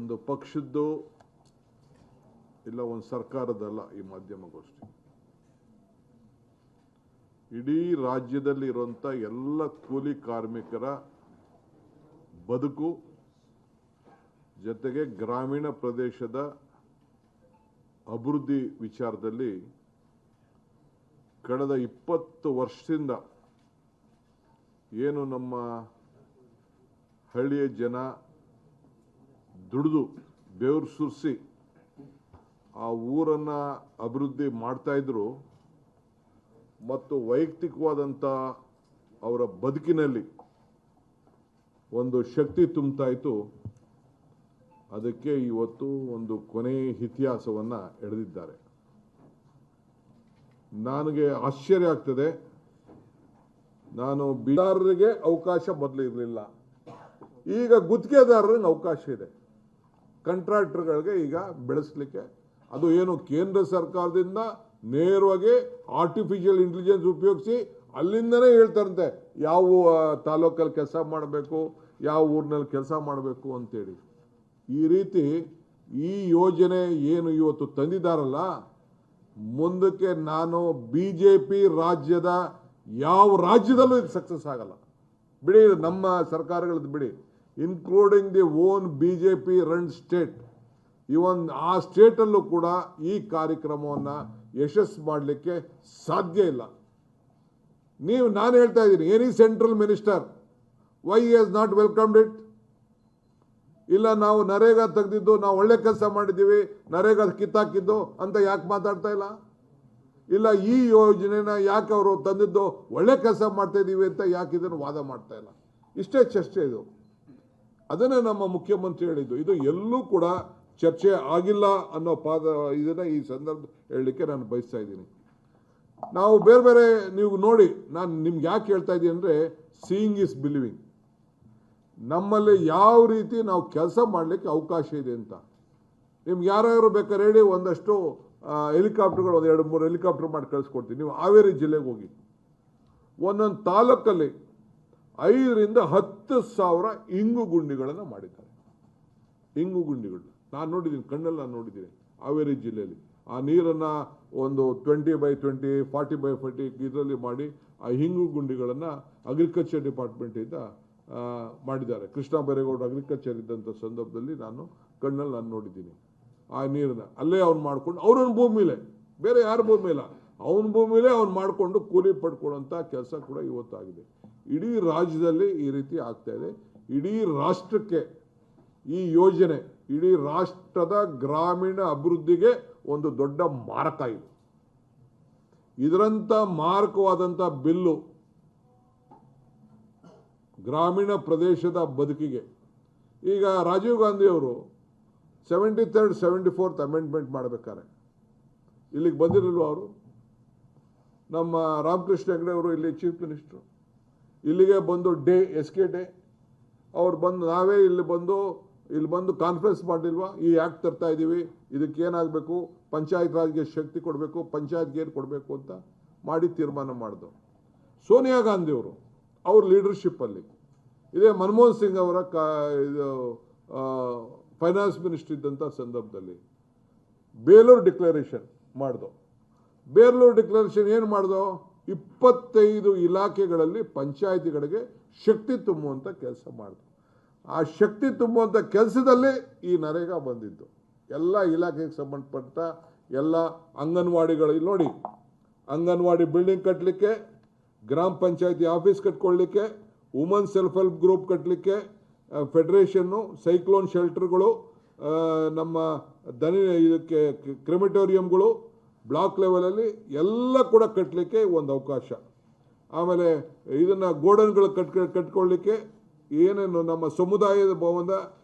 ಒಂದು ಪಕ್ಷದ್ದು ಇಲ್ಲ ಒಂದು ಸರ್ಕಾರದಲ್ಲ ಈ ಮಾಧ್ಯಮಗೋಷ್ಠಿ. ಇಡೀ ರಾಜ್ಯದಲ್ಲಿ ಇರುವಂಥ ಎಲ್ಲ ಕೂಲಿ ಕಾರ್ಮಿಕರ ಬದುಕು ಜೊತೆಗೆ ಗ್ರಾಮೀಣ ಪ್ರದೇಶದ ಅಭಿವೃದ್ಧಿ ವಿಚಾರದಲ್ಲಿ ಕಳೆದ 20 ವರ್ಷದಿಂದ ಏನು ನಮ್ಮ ಹಳ್ಳಿಯ ಜನ ದುಡಿದು ಬೆವರು ಸುರಿಸಿ ಆ ಊರನ್ನು ಅಭಿವೃದ್ಧಿ ಮಾಡ್ತಾಯಿದ್ರು ಮತ್ತು ವೈಯಕ್ತಿಕವಾದಂಥ ಅವರ ಬದುಕಿನಲ್ಲಿ ಒಂದು ಶಕ್ತಿ ತುಂಬ್ತಾ ಇತ್ತು. ಅದಕ್ಕೆ ಇವತ್ತು ಒಂದು ಕೊನೆ ಇತಿಹಾಸವನ್ನು ಎಳೆದಿದ್ದಾರೆ. ನನಗೆ ಆಶ್ಚರ್ಯ ಆಗ್ತದೆ. ನಾನು ಬಿಲ್ಡರ್ರಿಗೆ ಅವಕಾಶ ಮೊದಲು ಇರಲಿಲ್ಲ, ಈಗ ಗುತ್ತಿಗೆದಾರರಿಗೆ ಅವಕಾಶ ಇದೆ. ಕಾಂಟ್ರಾಕ್ಟರ್ಗಳಿಗೆ ಈಗ ಬೆಳೆಸಲಿಕ್ಕೆ ಅದು ಏನು ಕೇಂದ್ರ ಸರ್ಕಾರದಿಂದ ನೇರವಾಗಿ ಆರ್ಟಿಫಿಷಿಯಲ್ ಇಂಟೆಲಿಜೆನ್ಸ್ ಉಪಯೋಗಿಸಿ ಅಲ್ಲಿಂದನೇ ಹೇಳ್ತಾರಂತೆ ಯಾವ ತಾಲೂಕಲ್ಲಿ ಕೆಲಸ ಮಾಡಬೇಕು, ಯಾವ ಊರಿನಲ್ಲಿ ಕೆಲಸ ಮಾಡಬೇಕು ಅಂತೇಳಿ. ಈ ರೀತಿ ಈ ಯೋಜನೆ ಏನು ಇವತ್ತು ತಂದಿದ್ದಾರಲ್ಲ, ಮುಂದಕ್ಕೆ ನಾನು BJP ರಾಜ್ಯದ ಯಾವ ರಾಜ್ಯದಲ್ಲೂ ಇದು ಸಕ್ಸಸ್ ಆಗಲ್ಲ. ಬಿಡಿ, ನಮ್ಮ ಸರ್ಕಾರಗಳದ್ದು ಬಿಡಿ, including the own BJP run state, even ಆ ಸ್ಟೇಟಲ್ಲೂ ಕೂಡ ಈ ಕಾರ್ಯಕ್ರಮವನ್ನು ಯಶಸ್ಸು ಮಾಡಲಿಕ್ಕೆ ಸಾಧ್ಯ ಇಲ್ಲ. ನಾನು ಹೇಳ್ತಾ ಇದ್ದೀನಿ, any central minister Y has not welcomed it? ಇಲ್ಲ ನಾವು ನರೇಗಾ ತೆಗೆದಿದ್ದು ನಾವು ಒಳ್ಳೆ ಕೆಲಸ ಮಾಡಿದ್ದೀವಿ, ನರೇಗಾ ಕಿತ್ತಾಕಿದ್ದು ಅಂತ ಯಾಕೆ ಮಾತಾಡ್ತಾ ಇಲ್ಲ? ಇಲ್ಲ ಈ ಯೋಜನೆನ ಯಾಕೆ ಅವರು ತಂದಿದ್ದು ಒಳ್ಳೆ ಕೆಲಸ ಮಾಡ್ತಾ ಇದ್ದೀವಿ ಅಂತ ಯಾಕೆ ಇದನ್ನು ವಾದ ಮಾಡ್ತಾ ಇಲ್ಲ? ಇಷ್ಟೇ ಚರ್ಚೆ ಇದು. ಅದನ್ನೇ ನಮ್ಮ ಮುಖ್ಯಮಂತ್ರಿ ಹೇಳಿದ್ದು, ಇದು ಎಲ್ಲೂ ಕೂಡ ಚರ್ಚೆ ಆಗಿಲ್ಲ ಅನ್ನೋ ಇದನ್ನು ಈ ಸಂದರ್ಭ ಹೇಳಲಿಕ್ಕೆ ನಾನು ಬಯಸ್ತಾ ಇದ್ದೀನಿ. ನಾವು ಬೇರೆ ಬೇರೆ ನೀವು ನೋಡಿ, ನಾನು ನಿಮ್ಗೆ ಯಾಕೆ ಹೇಳ್ತಾ ಇದ್ದೀನಿ ಅಂದರೆ, ಸೀಯಿಂಗ್ ಇಸ್ ಬಿಲೀವಿಂಗ್. ನಮ್ಮಲ್ಲಿ ಯಾವ ರೀತಿ ನಾವು ಕೆಲಸ ಮಾಡಲಿಕ್ಕೆ ಅವಕಾಶ ಇದೆ ಅಂತ ನಿಮ್ಗೆ ಯಾರ್ಯಾರು ಬೇಕಾದ್ರೆ ಹೇಳಿ, ಒಂದಷ್ಟು ಹೆಲಿಕಾಪ್ಟರ್ಗಳು, 2-3 ಹೆಲಿಕಾಪ್ಟರ್ ಮಾಡಿ ಕಳಿಸ್ಕೊಡ್ತೀನಿ. ನೀವು ಹಾವೇರಿ ಜಿಲ್ಲೆಗೆ ಹೋಗಿ, ಒಂದೊಂದು ತಾಲೂಕಲ್ಲಿ 5ರಿಂದ 10,000 ಇಂಗು ಗುಂಡಿಗಳನ್ನು ಮಾಡಿದ್ದಾರೆ. ಇಂಗು ಗುಂಡಿಗಳು ನಾನು ನೋಡಿದ್ದೀನಿ, ಕಣ್ಣಲ್ಲಿ ನಾನು ನೋಡಿದ್ದೀನಿ. ಹಾವೇರಿ ಜಿಲ್ಲೆಯಲ್ಲಿ ಆ ನೀರನ್ನು ಒಂದು 20x20, 40x40 ಇದರಲ್ಲಿ ಮಾಡಿ ಆ ಇಂಗು ಗುಂಡಿಗಳನ್ನು ಅಗ್ರಿಕಲ್ಚರ್ ಡಿಪಾರ್ಟ್ಮೆಂಟಿಂದ ಮಾಡಿದ್ದಾರೆ. ಕೃಷ್ಣ ಬೈರೇಗೌಡರು ಅಗ್ರಿಕಲ್ಚರ್ ಇದ್ದಂಥ ಸಂದರ್ಭದಲ್ಲಿ ನಾನು ಕಣ್ಣಲ್ಲಿ ನಾನು ನೋಡಿದ್ದೀನಿ. ಆ ನೀರನ್ನು ಅಲ್ಲೇ ಅವ್ನು ಮಾಡಿಕೊಂಡು, ಅವ್ರನ್ನ ಭೂಮಿಲೇ, ಬೇರೆ ಯಾರ ಭೂಮಿ ಇಲ್ಲ, ಅವನ ಭೂಮಿಲೇ ಅವ್ನು ಮಾಡಿಕೊಂಡು ಕೂಲಿ ಪಡ್ಕೊಳ್ಳೋಂಥ ಕೆಲಸ ಕೂಡ ಇವತ್ತಾಗಿದೆ. ಇಡೀ ರಾಜ್ಯದಲ್ಲಿ ಈ ರೀತಿ ಆಗ್ತಾ ಇದೆ. ಇಡೀ ರಾಷ್ಟ್ರಕ್ಕೆ ಈ ಯೋಜನೆ, ಇಡೀ ರಾಷ್ಟ್ರದ ಗ್ರಾಮೀಣ ಅಭಿವೃದ್ಧಿಗೆ ಒಂದು ದೊಡ್ಡ ಮಾರಕ ಇದು. ಇದರಂಥ ಮಾರಕವಾದಂಥ ಬಿಲ್ಲು ಗ್ರಾಮೀಣ ಪ್ರದೇಶದ ಬದುಕಿಗೆ, ಈಗ ರಾಜೀವ್ ಗಾಂಧಿಯವರು 73rd 74th ಅಮೆಂಡ್ಮೆಂಟ್ ಮಾಡಬೇಕಾರೆ ಇಲ್ಲಿಗೆ ಬಂದಿರಲಿಲ್ವ ಅವರು? ನಮ್ಮ ರಾಮಕೃಷ್ಣ ಹೆಗಡೆ ಅವರು ಇಲ್ಲಿ ಚೀಫ್ ಮಿನಿಸ್ಟ್ರು, ಇಲ್ಲಿಗೆ ಬಂದು SK ಡೇ ಅವ್ರು ಬಂದು, ನಾವೇ ಇಲ್ಲಿ ಬಂದು ಕಾನ್ಫರೆನ್ಸ್ ಮಾಡಿಲ್ವಾ? ಈ ಆ್ಯಕ್ಟ್ ತರ್ತಾ ಇದ್ದೀವಿ, ಇದಕ್ಕೆ ಏನಾಗಬೇಕು, ಪಂಚಾಯತ್ ರಾಜ್ಗೆ ಶಕ್ತಿ ಕೊಡಬೇಕು, ಪಂಚಾಯತ್ಗೆ ಏನು ಕೊಡಬೇಕು ಅಂತ ಮಾಡಿ ತೀರ್ಮಾನ ಮಾಡಿದ್ರು. ಸೋನಿಯಾ ಗಾಂಧಿಯವರು ಅವ್ರ ಲೀಡರ್ಶಿಪ್ಪಲ್ಲಿ, ಇದೇ ಮನಮೋಹನ್ ಸಿಂಗ್ ಅವರ ಫೈನಾನ್ಸ್ ಮಿನಿಸ್ಟರ್ ಇದ್ದಂಥ ಸಂದರ್ಭದಲ್ಲಿ ಬೇಲೂರು ಡಿಕ್ಲರೇಷನ್ ಮಾಡ್ದು. ಬೇಲೂರು ಡಿಕ್ಲರೇಷನ್ ಏನು ಮಾಡ್ದೋ, 25 ಇಲಾಖೆಗಳಲ್ಲಿ ಪಂಚಾಯತಿಗಳಿಗೆ ಶಕ್ತಿ ತುಂಬುವಂಥ ಕೆಲಸ ಮಾಡ್ದು. ಆ ಶಕ್ತಿ ತುಂಬುವಂಥ ಕೆಲಸದಲ್ಲಿ ಈ ನರೇಗಾ ಬಂದಿದ್ದು. ಎಲ್ಲ ಇಲಾಖೆಗೆ ಸಂಬಂಧಪಟ್ಟ ಎಲ್ಲ ಅಂಗನವಾಡಿಗಳು ನೋಡಿ, ಅಂಗನವಾಡಿ ಬಿಲ್ಡಿಂಗ್ ಕಟ್ಟಲಿಕ್ಕೆ, ಗ್ರಾಮ ಪಂಚಾಯತಿ ಆಫೀಸ್ ಕಟ್ಕೊಳ್ಳಿಕ್ಕೆ, ವುಮನ್ ಸೆಲ್ಫ್ ಹೆಲ್ಪ್ ಗ್ರೂಪ್ ಕಟ್ಟಲಿಕ್ಕೆ, ಫೆಡರೇಷನ್ನು, ಸೈಕ್ಲೋನ್ ಶೆಲ್ಟರ್ಗಳು, ನಮ್ಮ ಇದಕ್ಕೆ ಕ್ರೆಮಿಟೋರಿಯಂಗಳು ಬ್ಲಾಕ್ ಲೆವೆಲಲ್ಲಿ ಎಲ್ಲ ಕೂಡ ಕಟ್ಟಲಿಕ್ಕೆ ಒಂದು ಅವಕಾಶ. ಆಮೇಲೆ ಇದನ್ನು ಗೋಡನ್ಗಳು ಕಟ್ಕೊಳ್ಳಿಕ್ಕೆ, ಏನೇನು ನಮ್ಮ ಸಮುದಾಯದ ಭವನ,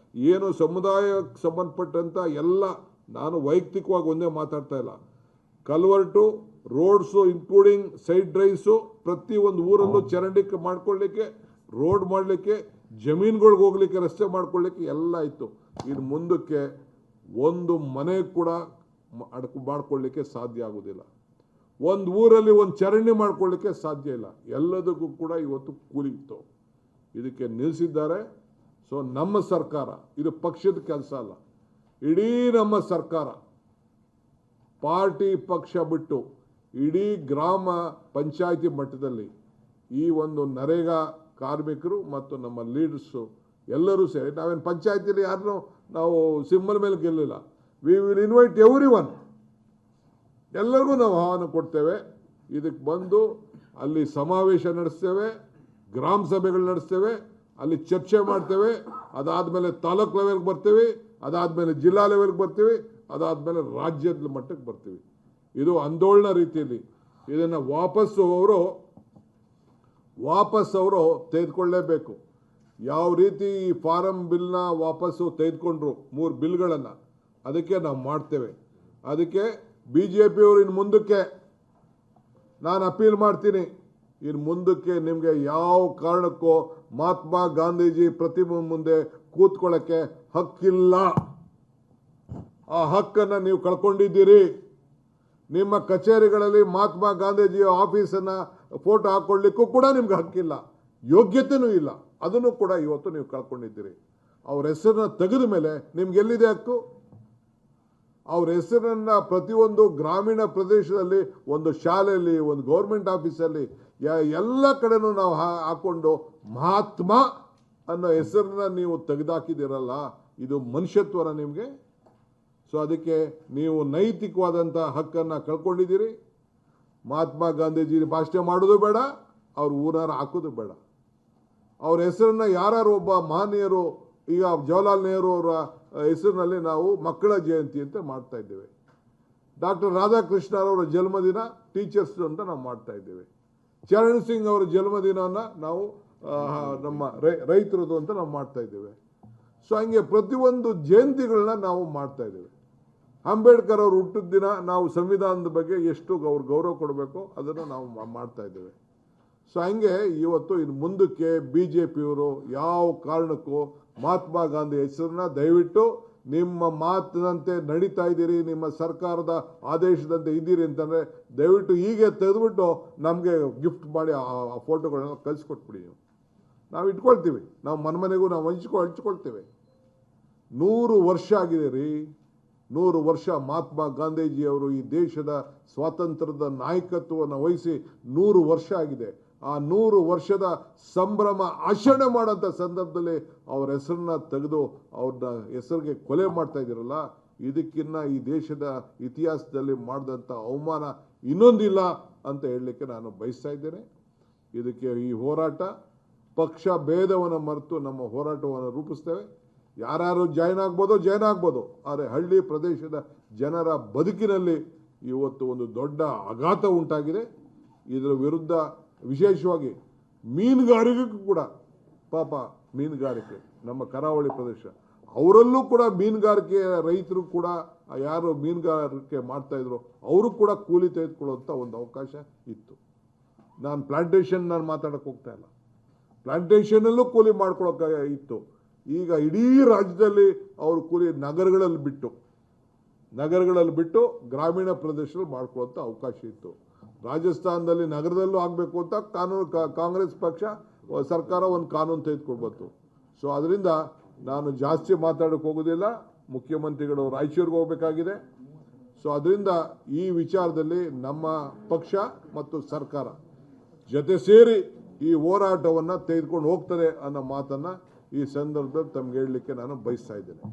ಏನು ಸಮುದಾಯಕ್ಕೆ ಸಂಬಂಧಪಟ್ಟಂಥ ಎಲ್ಲ, ನಾನು ವೈಯಕ್ತಿಕವಾಗಿ ಒಂದೇ ಮಾತಾಡ್ತಾ ಇಲ್ಲ, ಕಲ್ವರ್ಟು, ರೋಡ್ಸು ಇನ್ಕ್ಲೂಡಿಂಗ್ ಸೈಡ್ ಡ್ರೈವ್ಸು, ಪ್ರತಿಯೊಂದು ಊರಲ್ಲೂ ಚರಂಡಿ ಮಾಡ್ಕೊಳ್ಳಿಕ್ಕೆ, ರೋಡ್ ಮಾಡಲಿಕ್ಕೆ, ಜಮೀನುಗಳಿಗೆ ಹೋಗ್ಲಿಕ್ಕೆ, ರಸ್ತೆ ಮಾಡ್ಕೊಳ್ಳಿಕ್ಕೆ ಎಲ್ಲ ಇತ್ತು. ಇದು ಮುಂದಕ್ಕೆ ಒಂದು ಮನೆ ಕೂಡ ಮಾಡ್ಕೊಳ್ಳಿಕ್ಕೆ ಸಾಧ್ಯ ಆಗೋದಿಲ್ಲ. ಒಂದು ಊರಲ್ಲಿ ಒಂದು ಚರಂಡಿ ಮಾಡ್ಕೊಳ್ಳಿಕ್ಕೆ ಸಾಧ್ಯ ಇಲ್ಲ. ಎಲ್ಲದಕ್ಕೂ ಕೂಡ ಇವತ್ತು ಕೂಲಿ ಇತ್ತು. ಇದಕ್ಕೆ ನಿಲ್ಲಿಸಿದ್ದಾರೆ. ಸೊ ನಮ್ಮ ಸರ್ಕಾರ, ಇದು ಪಕ್ಷದ ಕೆಲಸ ಅಲ್ಲ, ಇಡೀ ನಮ್ಮ ಸರ್ಕಾರ ಪಾರ್ಟಿ ಪಕ್ಷ ಬಿಟ್ಟು ಇಡೀ ಗ್ರಾಮ ಪಂಚಾಯಿತಿ ಮಟ್ಟದಲ್ಲಿ ಈ ಒಂದು ನರೇಗಾ ಕಾರ್ಮಿಕರು ಮತ್ತು ನಮ್ಮ ಲೀಡರ್ಸು ಎಲ್ಲರೂ ಸೇರಿ, ನಾವೇನು ಪಂಚಾಯತಿಲಿ ಯಾರನ್ನೂ ನಾವು ಸಿಂಬಲ್ ಮೇಲೆ ಗೆಲ್ಲಿಲ್ಲ. We will invite everyone, ಎಲ್ಲರಿಗೂ ನಾವು ಆಹ್ವಾನ ಕೊಡ್ತೇವೆ. ಇದಕ್ಕೆ ಬಂದು ಅಲ್ಲಿ ಸಮಾವೇಶ ನಡೆಸ್ತೇವೆ, ಗ್ರಾಮ ಸಭೆಗಳು ನಡೆಸ್ತೇವೆ, ಅಲ್ಲಿ ಚರ್ಚೆ ಮಾಡ್ತೇವೆ. ಅದಾದಮೇಲೆ ತಾಲೂಕು ಲೆವೆಲ್ಗೆ ಬರ್ತೀವಿ, ಅದಾದಮೇಲೆ ಜಿಲ್ಲಾ ಲೆವೆಲ್ಗೆ ಬರ್ತೀವಿ, ಅದಾದಮೇಲೆ ರಾಜ್ಯದ ಮಟ್ಟಕ್ಕೆ ಬರ್ತೀವಿ. ಇದು ಆಂದೋಲನ ರೀತಿಯಲ್ಲಿ ಇದನ್ನು ವಾಪಸ್ ಅವರು ತೆಗೆದುಕೊಳ್ಳಲೇಬೇಕು. ಯಾವ ರೀತಿ ಈ ಫಾರಂ ಬಿಲ್ನ ವಾಪಸ್ಸು ತೆಗೆದುಕೊಂಡ್ರು 3 ಬಿಲ್ಗಳನ್ನು, ಅದಕ್ಕೆ ನಾವು ಮಾಡ್ತೇವೆ. ಅದಕ್ಕೆ BJP ಅವರು ಇನ್ನು ಮುಂದಕ್ಕೆ ನಾನು ಅಪೀಲ್ ಮಾಡ್ತೀನಿ, ಇನ್ನು ಮುಂದಕ್ಕೆ ನಿಮಗೆ ಯಾವ ಕಾರಣಕ್ಕೂ ಮಹಾತ್ಮ ಗಾಂಧೀಜಿ ಪ್ರತಿಮೆ ಮುಂದೆ ಕೂತ್ಕೊಳ್ಳೋಕ್ಕೆ ಹಕ್ಕಿಲ್ಲ. ಆ ಹಕ್ಕನ್ನು ನೀವು ಕಳ್ಕೊಂಡಿದ್ದೀರಿ. ನಿಮ್ಮ ಕಚೇರಿಗಳಲ್ಲಿ ಮಹಾತ್ಮ ಗಾಂಧೀಜಿಯ ಆಫೀಸನ್ನು ಫೋಟೋ ಹಾಕ್ಕೊಳ್ಳಿಕ್ಕೂ ಕೂಡ ನಿಮ್ಗೆ ಹಕ್ಕಿಲ್ಲ, ಯೋಗ್ಯತೆಯೂ ಇಲ್ಲ. ಅದನ್ನು ಕೂಡ ಇವತ್ತು ನೀವು ಕಳ್ಕೊಂಡಿದ್ದೀರಿ. ಅವ್ರ ಹೆಸರನ್ನ ತೆಗೆದ ಮೇಲೆ ನಿಮ್ಗೆ ಎಲ್ಲಿದೆ ಹಕ್ಕು? ಅವ್ರ ಹೆಸರನ್ನು ಪ್ರತಿಯೊಂದು ಗ್ರಾಮೀಣ ಪ್ರದೇಶದಲ್ಲಿ, ಒಂದು ಶಾಲೆಯಲ್ಲಿ, ಒಂದು ಗೌರ್ಮೆಂಟ್ ಆಫೀಸಲ್ಲಿ, ಎಲ್ಲ ಕಡೆನೂ ನಾವು ಹಾಕ್ಕೊಂಡು ಮಹಾತ್ಮ ಅನ್ನೋ ಹೆಸರನ್ನ ನೀವು ತೆಗೆದಾಕಿದ್ದೀರಲ್ಲ, ಇದು ಮನುಷ್ಯತ್ವನ ನಿಮಗೆ? ಸೊ ಅದಕ್ಕೆ ನೀವು ನೈತಿಕವಾದಂಥ ಹಕ್ಕನ್ನು ಕಳ್ಕೊಂಡಿದ್ದೀರಿ. ಮಹಾತ್ಮ ಗಾಂಧೀಜಿ ಭಾಷಣ ಮಾಡೋದು ಬೇಡ, ಅವ್ರ ಊರಾರ ಹಾಕೋದು ಬೇಡ. ಅವ್ರ ಹೆಸರನ್ನು ಯಾರು ಒಬ್ಬ ಮಹನೀಯರು, ಈಗ ಜವಾಹರ್ಲಾಲ್ ನೆಹರು ಅವರ ಹೆಸರಿನಲ್ಲಿ ನಾವು ಮಕ್ಕಳ ಜಯಂತಿ ಅಂತ ಮಾಡ್ತಾ ಇದ್ದೇವೆ. ಡಾಕ್ಟರ್ ರಾಧಾಕೃಷ್ಣರವರ ಜನ್ಮದಿನ ಟೀಚರ್ಸ್ ಅಂತ ನಾವು ಮಾಡ್ತಾ ಇದ್ದೇವೆ. ಚರಣ್ ಸಿಂಗ್ ಅವರ ಜನ್ಮದಿನವನ್ನು ನಾವು ನಮ್ಮ ರೈತರದು ಅಂತ ನಾವು ಮಾಡ್ತಾ ಇದ್ದೇವೆ. ಸೊ ಹಂಗೆ ಪ್ರತಿಯೊಂದು ಜಯಂತಿಗಳನ್ನ ನಾವು ಮಾಡ್ತಾ ಇದ್ದೇವೆ. ಅಂಬೇಡ್ಕರ್ ಅವರು ಹುಟ್ಟಿದ ದಿನ ನಾವು ಸಂವಿಧಾನದ ಬಗ್ಗೆ ಎಷ್ಟು ಗೌರವ ಕೊಡಬೇಕು ಅದನ್ನು ನಾವು ಮಾಡ್ತಾ ಇದ್ದೇವೆ. ಸೊ ಹಂಗೆ ಇವತ್ತು ಇನ್ನು ಮುಂದಕ್ಕೆ BJPಯವರು ಯಾವ ಕಾರಣಕ್ಕೂ ಮಹಾತ್ಮ ಗಾಂಧಿ ಹೆಸರನ್ನ ದಯವಿಟ್ಟು ನಿಮ್ಮ ಮಾತಿನಂತೆ ನಡೀತಾ ಇದ್ದೀರಿ, ನಿಮ್ಮ ಸರ್ಕಾರದ ಆದೇಶದಂತೆ ಇದ್ದೀರಿ ಅಂತಂದರೆ ದಯವಿಟ್ಟು ಹೀಗೆ ತೆಗೆದುಬಿಟ್ಟು ನಮಗೆ ಗಿಫ್ಟ್ ಮಾಡಿ ಆ ಫೋಟೋಗಳನ್ನ ಕಳಿಸ್ಕೊಟ್ಬಿಡಿ. ನಾವು ಇಟ್ಕೊಳ್ತೀವಿ, ನಾವು ಮನೆಗೂ ನಾವು ಹಂಚ್ಕೊಳ್ತೇವೆ. 100 ವರ್ಷ ಆಗಿದೆ ರೀ, 100 ವರ್ಷ ಮಹಾತ್ಮ ಗಾಂಧೀಜಿಯವರು ಈ ದೇಶದ ಸ್ವಾತಂತ್ರ್ಯದ ನಾಯಕತ್ವವನ್ನು ವಹಿಸಿ 100 ವರ್ಷ ಆಗಿದೆ. ಆ 100 ವರ್ಷದ ಸಂಭ್ರಮ ಆಚರಣೆ ಮಾಡೋಂಥ ಸಂದರ್ಭದಲ್ಲಿ ಅವ್ರ ಹೆಸರನ್ನ ತೆಗೆದು ಅವ್ರನ್ನ ಹೆಸರಿಗೆ ಕೊಲೆ ಮಾಡ್ತಾ ಇದ್ದೀರಲ್ಲ, ಇದಕ್ಕಿನ್ನ ಈ ದೇಶದ ಇತಿಹಾಸದಲ್ಲಿ ಮಾಡಿದಂಥ ಅವಮಾನ ಇನ್ನೊಂದಿಲ್ಲ ಅಂತ ಹೇಳಲಿಕ್ಕೆ ನಾನು ಬಯಸ್ತಾ ಇದ್ದೇನೆ. ಇದಕ್ಕೆ ಈ ಹೋರಾಟ ಪಕ್ಷ ಭೇದವನ್ನು ಮರೆತು ನಮ್ಮ ಹೋರಾಟವನ್ನು ರೂಪಿಸ್ತೇವೆ. ಯಾರು ಜಾಯ್ನ್ ಆಗ್ಬೋದು, ಆದರೆ ಹಳ್ಳಿ ಪ್ರದೇಶದ ಜನರ ಬದುಕಿನಲ್ಲಿ ಇವತ್ತು ಒಂದು ದೊಡ್ಡ ಆಘಾತ ಉಂಟಾಗಿದೆ. ಇದರ ವಿರುದ್ಧ ವಿಶೇಷವಾಗಿ ಮೀನುಗಾರಿಕೆಗೂ ಕೂಡ, ಪಾಪ ಮೀನುಗಾರಿಕೆ ನಮ್ಮ ಕರಾವಳಿ ಪ್ರದೇಶ, ಅವರಲ್ಲೂ ಕೂಡ ಮೀನುಗಾರಿಕೆ ರೈತರು ಕೂಡ ಯಾರು ಮೀನುಗಾರಿಕೆ ಮಾಡ್ತಾಯಿದ್ರು ಅವರು ಕೂಡ ಕೂಲಿ ತೆಗೆದುಕೊಳ್ಳುವಂಥ ಒಂದು ಅವಕಾಶ ಇತ್ತು. ನಾನು ಪ್ಲಾಂಟೇಶನ್ ಮಾತಾಡೋಕ್ಕೆ ಹೋಗ್ತಾ ಇಲ್ಲ, ಪ್ಲಾಂಟೇಶನಲ್ಲೂ ಕೂಲಿ ಮಾಡ್ಕೊಳ್ಳೋಕೆ ಇತ್ತು. ಈಗ ಇಡೀ ರಾಜ್ಯದಲ್ಲಿ ಅವರು ಕೂಲಿ ನಗರಗಳಲ್ಲಿ ಬಿಟ್ಟು ಗ್ರಾಮೀಣ ಪ್ರದೇಶದಲ್ಲಿ ಮಾಡ್ಕೊಳ್ಳೋಂಥ ಅವಕಾಶ ಇತ್ತು. ರಾಜಸ್ಥಾನದಲ್ಲಿ ನಗರದಲ್ಲೂ ಆಗಬೇಕು ಅಂತ ಕಾಂಗ್ರೆಸ್ ಪಕ್ಷ ಸರ್ಕಾರ ಒಂದು ಕಾನೂನು ತೆಗೆದುಕೊಳ್ಬೋದು. ಸೊ ಅದರಿಂದ ನಾನು ಜಾಸ್ತಿ ಮಾತಾಡೋಕ್ಕೆ ಹೋಗೋದಿಲ್ಲ. ಮುಖ್ಯಮಂತ್ರಿಗಳು ರಾಯಚೂರಿಗೆ ಹೋಗಬೇಕಾಗಿದೆ. ಸೊ ಅದರಿಂದ ಈ ವಿಚಾರದಲ್ಲಿ ನಮ್ಮ ಪಕ್ಷ ಮತ್ತು ಸರ್ಕಾರ ಜೊತೆ ಸೇರಿ ಈ ಹೋರಾಟವನ್ನು ತೆಗೆದುಕೊಂಡು ಹೋಗ್ತಾರೆ ಅನ್ನೋ ಮಾತನ್ನು ಈ ಸಂದರ್ಭದಲ್ಲಿ ತಮ್ಗೆ ಹೇಳಲಿಕ್ಕೆ ನಾನು ಬಯಸ್ತಾ ಇದ್ದೇನೆ.